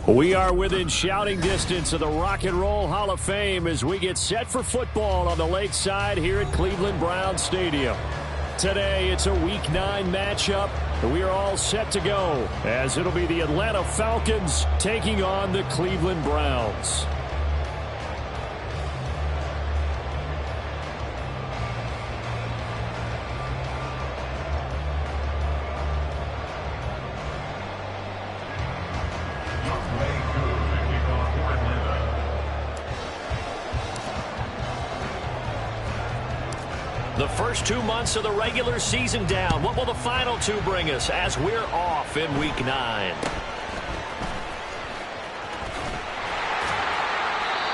We are within shouting distance of the Rock and Roll Hall of Fame as we get set for football on the lakeside here at Cleveland Browns Stadium. Today, it's a Week 9 matchup, and we are all set to go as it'll be the Atlanta Falcons taking on the Cleveland Browns. The first 2 months of the regular season down. What will the final 2 bring us as we're off in Week 9?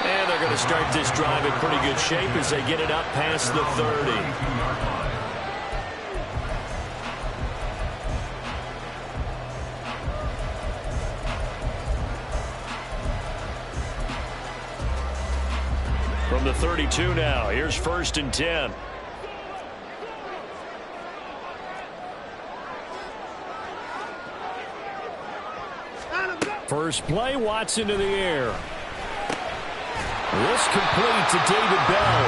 And they're going to start this drive in pretty good shape as they get it up past the 30. From the 32 now, here's 1st and 10. First play, Watson to the air. This complete to David Bell.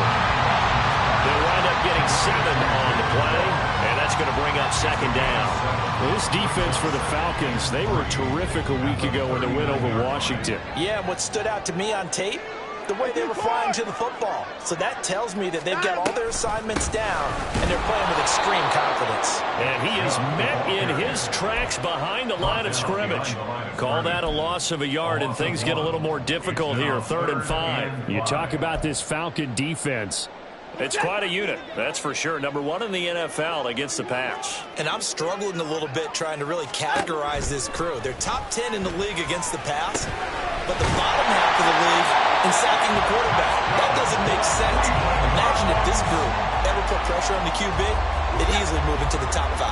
They'll wind up getting 7 on the play, and that's going to bring up 2nd down. Well, this defense for the Falcons, they were terrific a week ago in the win over Washington. Yeah, and what stood out to me on tape, the way they were flying to the football. So that tells me that they've got all their assignments down, and they're playing with extreme confidence. And he is met in his tracks behind the line of scrimmage. Call that a loss of a yard, and things get a little more difficult here, 3rd and 5. You talk about this Falcon defense. It's quite a unit, that's for sure. Number 1 in the NFL against the pass. And I'm struggling a little bit trying to really categorize this crew. They're top 10 in the league against the pass, but the bottom half of the league in sacking the quarterback. That doesn't make sense. Imagine if this group ever put pressure on the QB, they'd easily move into the top 5.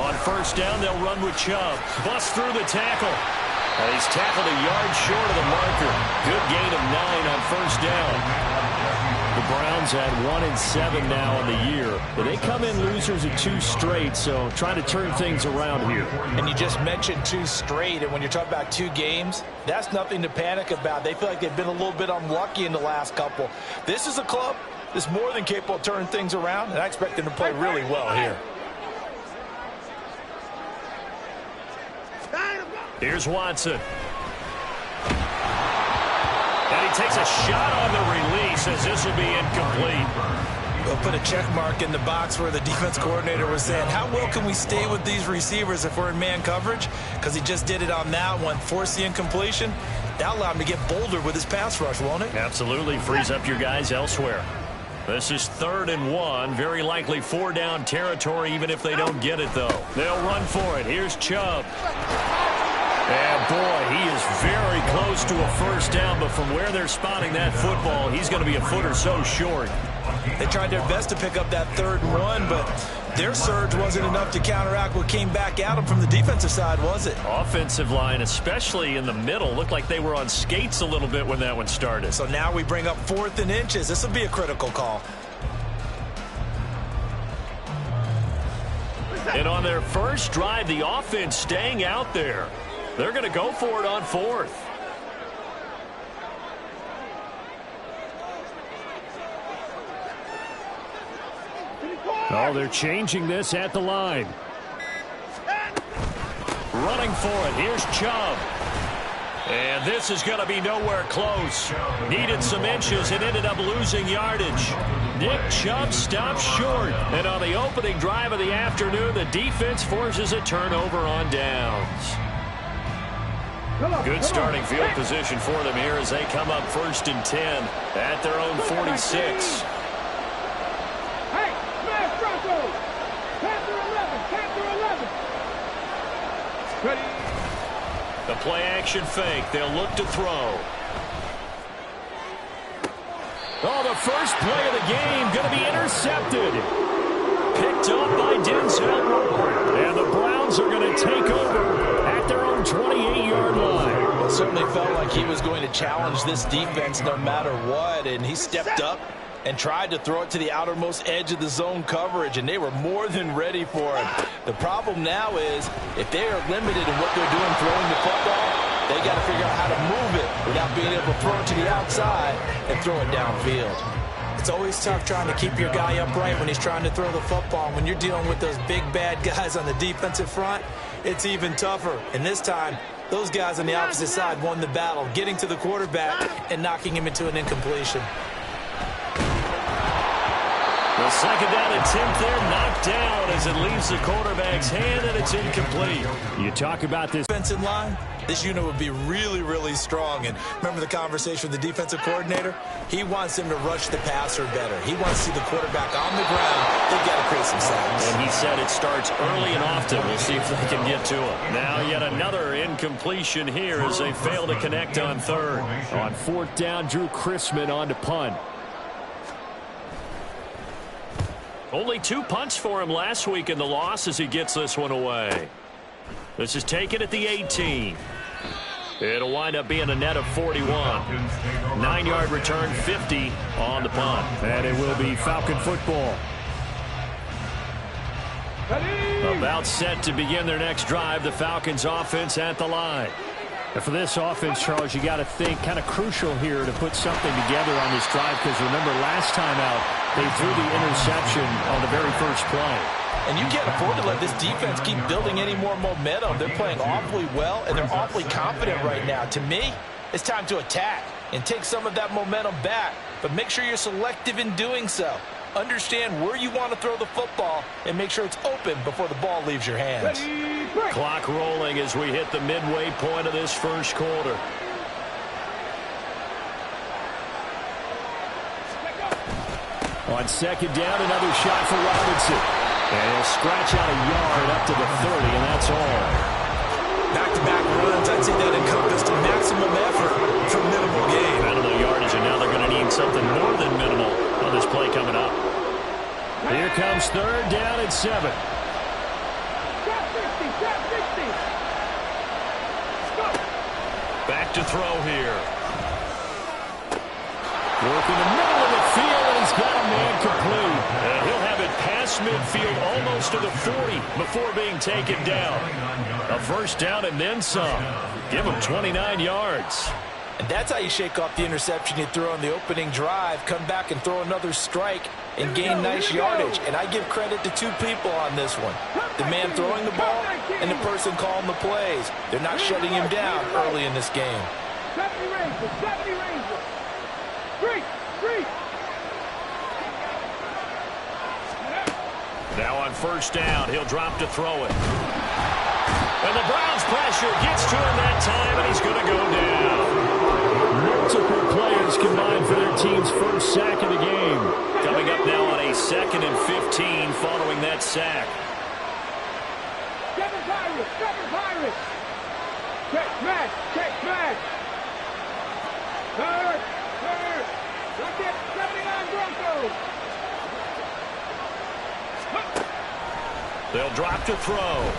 On 1st down, they'll run with Chubb. Bust through the tackle. And he's tackled a yard short of the marker. Good gain of 9 on 1st down. The Browns had 1 and 7 now on the year. But they come in losers of 2 straight, so trying to turn things around here. And you just mentioned 2 straight, and when you're talking about 2 games, that's nothing to panic about. They feel like they've been a little bit unlucky in the last couple. This is a club that's more than capable of turning things around, and I expect them to play really well here. Here's Watson. And he takes a shot on the release as this will be incomplete. We'll put a check mark in the box where the defense coordinator was saying, how well can we stay with these receivers if we're in man coverage? Because he just did it on that one, forced the incompletion. That'll allow him to get bolder with his pass rush, won't it? Absolutely. Frees up your guys elsewhere. This is 3rd and 1. Very likely 4-down territory even if they don't get it, though. They'll run for it. Here's Chubb. And, boy, he is very close to a 1st down, but from where they're spotting that football, he's going to be a foot or so short. They tried their best to pick up that 3rd and 1, but their surge wasn't enough to counteract what came back at them from the defensive side, was it? Offensive line, especially in the middle, looked like they were on skates a little bit when that one started. So now we bring up 4th and inches. This will be a critical call. And on their first drive, the offense staying out there. They're going to go for it on 4th. Oh, they're changing this at the line. Running for it. Here's Chubb. And this is going to be nowhere close. Needed some inches and ended up losing yardage. Nick Chubb stops short. And on the opening drive of the afternoon, the defense forces a turnover on downs. Good starting field position for them here as they come up 1st and 10 at their own 46. The play action fake. They'll look to throw. Oh, the first play of the game going to be intercepted. Picked up by Denzel Ward. And the Browns are going to take over at their own 28-yard line. Well, it certainly felt like he was going to challenge this defense no matter what, and he stepped up and tried to throw it to the outermost edge of the zone coverage, and they were more than ready for it. The problem now is if they are limited in what they're doing throwing the football, they got to figure out how to move it without being able to throw it to the outside and throw it downfield. It's always tough trying to keep your guy upright when he's trying to throw the football. When you're dealing with those big, bad guys on the defensive front, it's even tougher. And this time, those guys on the opposite side won the battle, getting to the quarterback and knocking him into an incompletion. The second down attempt there knocked down as it leaves the quarterback's hand, and it's incomplete. You talk about this defensive line, this unit would be really, really strong. And remember the conversation with the defensive coordinator? He wants him to rush the passer better. He wants to see the quarterback on the ground. They've got to create some sacks. And he said it starts early and often. We'll see if they can get to him. Now yet another incompletion here as they fail to connect on third. On fourth down, Drew Chrisman on to punt. Only 2 punts for him last week in the loss as he gets this one away. This is taken at the 18. It'll wind up being a net of 41. 9-yard return, 50 on the punt. And it will be Falcon football. About set to begin their next drive, the Falcons offense at the line. And for this offense, Charles, you got to think kind of crucial here to put something together on this drive, because remember last time out, they threw the interception on the very first play. And you can't afford to let this defense keep building any more momentum. They're playing awfully well, and they're awfully confident right now. To me, it's time to attack and take some of that momentum back, but make sure you're selective in doing so. Understand where you want to throw the football and make sure it's open before the ball leaves your hands. Clock rolling as we hit the midway point of this first quarter. On second down, another shot for Robinson. And he'll scratch out a yard up to the 30, and that's all. Back-to-back runs, I'd say that encompassed maximum effort for minimal gain. Minimal yardage, and now they're going to need something more than minimal on this play coming up. Here comes third down and 7. Back to throw here. Work in the middle of the field, and he's got a man complete. And he'll have it past midfield almost to the 40 before being taken down. A first down and then some. Give him 29 yards. And that's how you shake off the interception you threw on the opening drive, come back and throw another strike and gain nice yardage. And I give credit to two people on this one. The man throwing the ball and the person calling the plays. They're not shutting him down early in this game. 70 Rangers, 70 Rangers. Three. Now on first down, he'll drop to throw it. And the Browns pressure gets to him that time, and he's going to go down. Multiple players combined for their team's first sack of the game. Coming up now on a 2nd and 15 following that sack. Seven Pirates. Check smash. Third. Look at 79 Broncos. They'll drop to throw.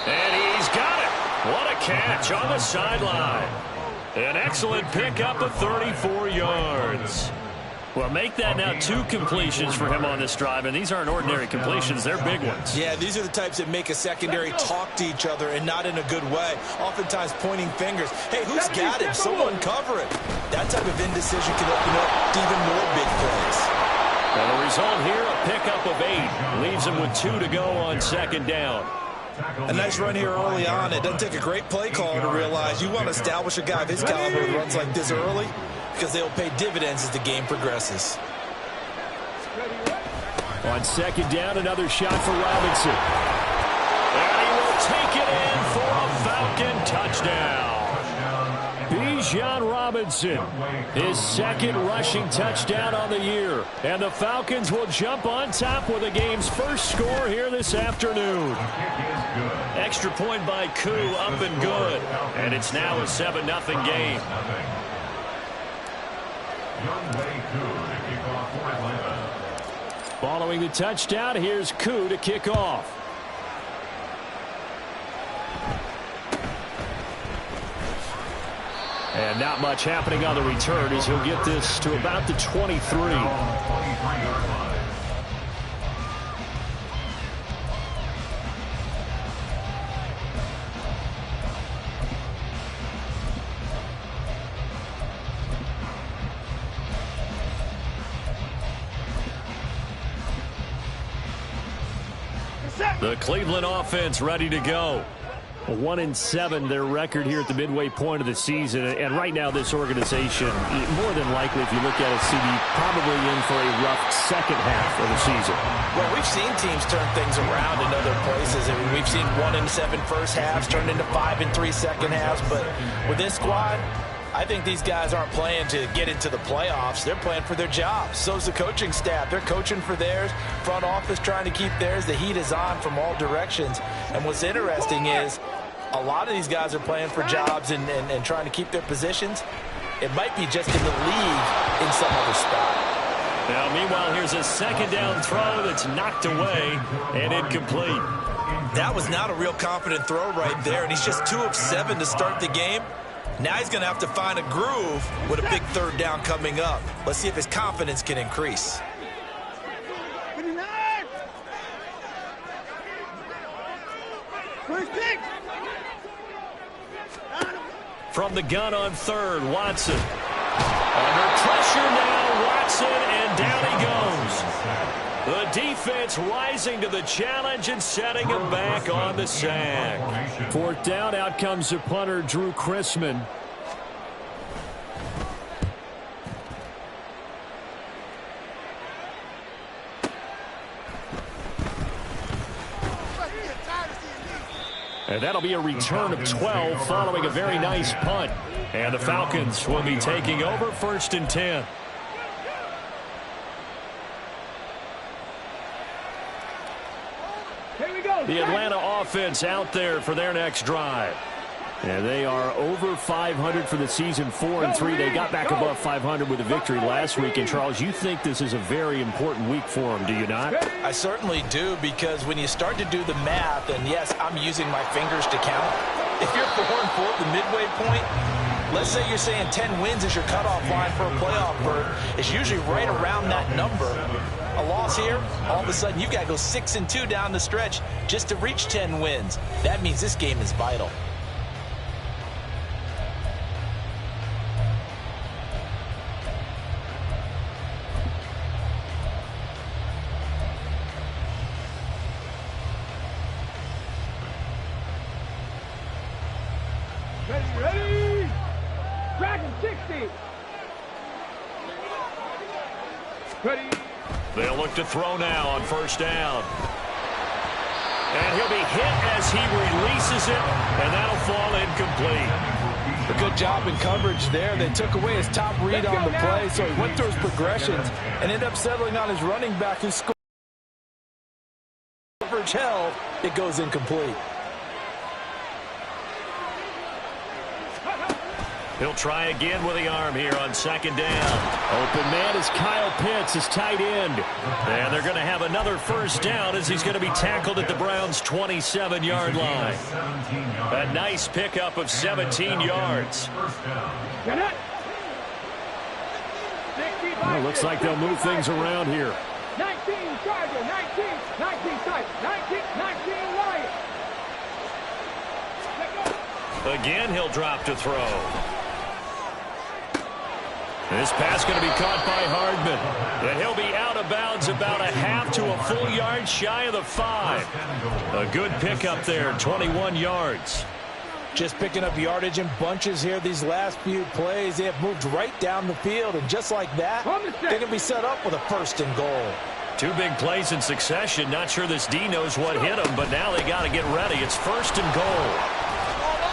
And he's got it. What a catch on the sideline. An excellent pickup of 34 yards. Well, make that now 2 completions for him on this drive, and these aren't ordinary completions. They're big ones. Yeah, these are the types that make a secondary talk to each other and not in a good way. Oftentimes pointing fingers. Hey, who's got him? Someone cover it. That type of indecision can open up to even more big plays. And the result here, a pickup of 8. Leaves him with 2 to go on second down. A nice run here early on. It doesn't take a great play caller to realize you want to establish a guy of his caliber with runs like this early, because they'll pay dividends as the game progresses. On second down, another shot for Robinson. And he will take it in for a Falcon touchdown. Bijan Robinson. His second rushing touchdown on the year. And the Falcons will jump on top with the game's first score here this afternoon. Extra point by Koo, up and good. And it's now a 7-0 game. Following the touchdown, here's Koo to kick off. And not much happening on the return as he'll get this to about the 23. The Cleveland offense ready to go. 1-7 their record here at the midway point of the season, and right now this organization, more than likely, if you look at it, CD, probably in for a rough second half of the season. Well, we've seen teams turn things around in other places. I mean, we've seen 1-7 first halves turned into 5-3 second halves, but with this squad, I think these guys aren't playing to get into the playoffs. They're playing for their jobs. So's the coaching staff. They're coaching for theirs. Front office trying to keep theirs. The heat is on from all directions. And what's interesting is a lot of these guys are playing for jobs and trying to keep their positions. It might be just in the league in some other spot. Now, meanwhile, here's a second down throw that's knocked away and incomplete. That was not a real confident throw right there, and he's just 2 of 7 to start the game. Now he's going to have to find a groove with a big third down coming up. Let's see if his confidence can increase. From the gun on third, Watson. Under pressure now, Watson, and down he goes. The defense rising to the challenge and setting him back on the sack. Fourth down, out comes the punter, Drew Chrisman. And that'll be a return of 12 following a very nice punt. And the Falcons will be taking over 1st and 10. The Atlanta offense out there for their next drive. And they are over 500 for the season, 4-3. They got back above 500 with a victory last week. And, Charles, you think this is a very important week for them, do you not? I certainly do, because when you start to do the math, and, yes, I'm using my fingers to count. If you're 4-4 at the midway point, let's say you're saying 10 wins is your cutoff line for a playoff berth. It's usually right around that number. A loss here, all of a sudden you've got to go 6-2 down the stretch just to reach 10 wins. That means this game is vital. Ready? Dragon 60. Ready. They'll look to throw now on 1st down. And he'll be hit as he releases it, and that'll fall incomplete. A good job in coverage there. They took away his top read on the play, so he went through his progressions and ended up settling on his running back who scored. Coverage held, it goes incomplete. He'll try again with the arm here on 2nd down. Open man is Kyle Pitts, his tight end. And they're going to have another 1st down as he's going to be tackled at the Browns' 27-yard line. A nice pickup of 17 yards. Well, looks like they'll move things around here. 19 Charger, 19 Titan, 19 Lion. Again, he'll drop to throw. This pass going to be caught by Hardman. And he'll be out of bounds about a half to a full yard shy of the 5. A good pickup there, 21 yards. Just picking up yardage in bunches here these last few plays. They have moved right down the field, and just like that, they're going to be set up with a 1st and goal. 2 big plays in succession. Not sure this D knows what hit him, but now they got to get ready. It's 1st and goal.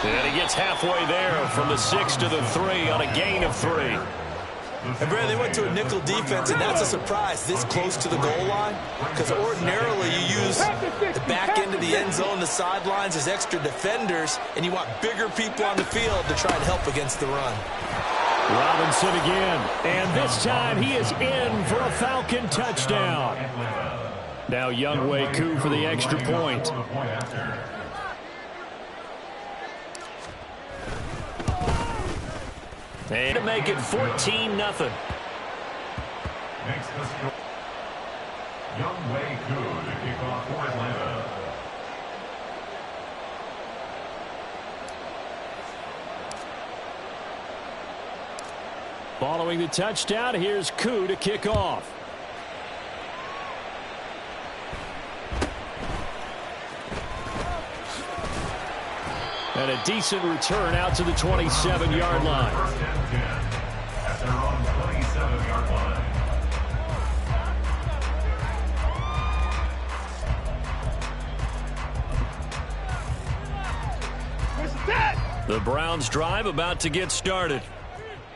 And he gets halfway there from the 6 to the 3 on a gain of 3. And Brad, they went to a nickel defense, and that's a surprise this close to the goal line, because ordinarily you use the back end of the end zone, the sidelines as extra defenders, and you want bigger people on the field to try and help against the run. Robinson again, and this time he is in for a Falcon touchdown. Now Younghoe Koo for the extra point. And to make it 14-0. Next, let's go. Younghoe Koo to kick off for Atlanta. Following the touchdown, here's Koo to kick off. And a decent return out to the 27-yard line. First and 10 at their own 27-yard line. The Browns drive about to get started.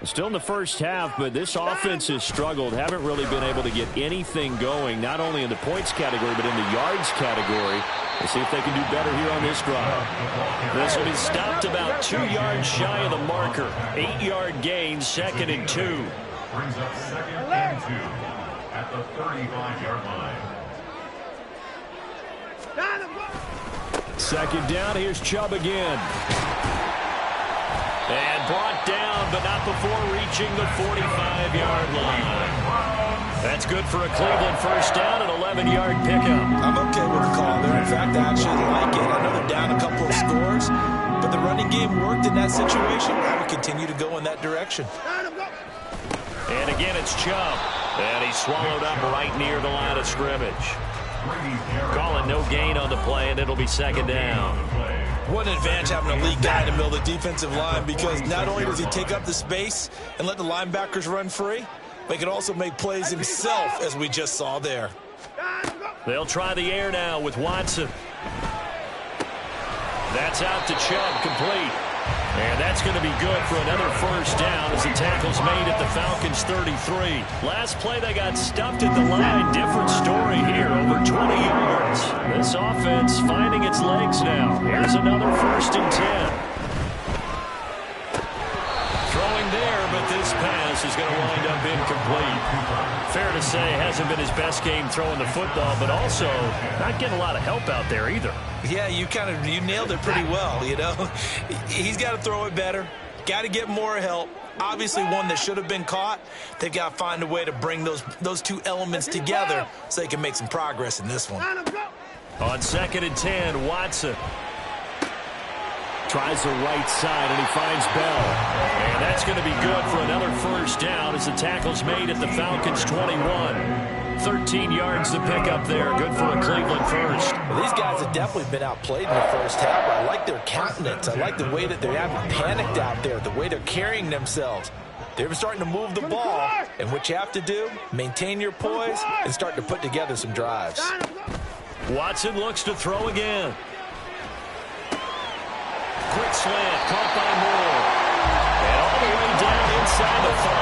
Still in the first half, but this offense has struggled. Haven't really been able to get anything going, not only in the points category, but in the yards category. We'll see if they can do better here on this drive. This will be stopped about 2 yards shy of the marker. 8-yard gain, 2nd and 2. Brings up 2nd and 2 at the 35-yard line. Second down, here's Chubb again. And brought down, but not before reaching the 45-yard line. That's good for a Cleveland first down, an 11-yard pickup. I'm okay with the call there. In fact, I actually like it. I know they're down a couple of scores, but the running game worked in that situation. I would continue to go in that direction. And again, it's Chubb. And he's swallowed up right near the line of scrimmage. Calling no gain on the play, and it'll be 2nd down. What an advantage having a lead guy in the middle of the defensive line, because not only does he take up the space and let the linebackers run free, but he can also make plays himself, as we just saw there. They'll try the air now with Watson. That's out to Chubb, complete. And that's going to be good for another first down as the tackle's made at the Falcons' 33. Last play, they got stuffed at the line. Different story here, over 20 yards. This offense finding its legs now. Here's another 1st and 10. Throwing there, but this pass is going to wind up incomplete. Fair to say, hasn't been his best game throwing the football, but also not getting a lot of help out there either. Yeah, you nailed it pretty well, you know. He's got to throw it better. Got to get more help. Obviously, one that should have been caught. They've got to find a way to bring those two elements together so they can make some progress in this one. On 2nd and 10, Watson tries the right side, and he finds Bell. And that's going to be good for another first down as the tackle's made at the Falcons' 21. 13 yards to pick up there. Good for a Cleveland first. Well, these guys have definitely been outplayed in the first half. I like their countenance. I like the way that they haven't panicked out there, the way they're carrying themselves. They're starting to move the ball, and what you have to do, maintain your poise and start to put together some drives. Watson looks to throw again. Quick slant, caught by Moore. And all the way down inside the 5.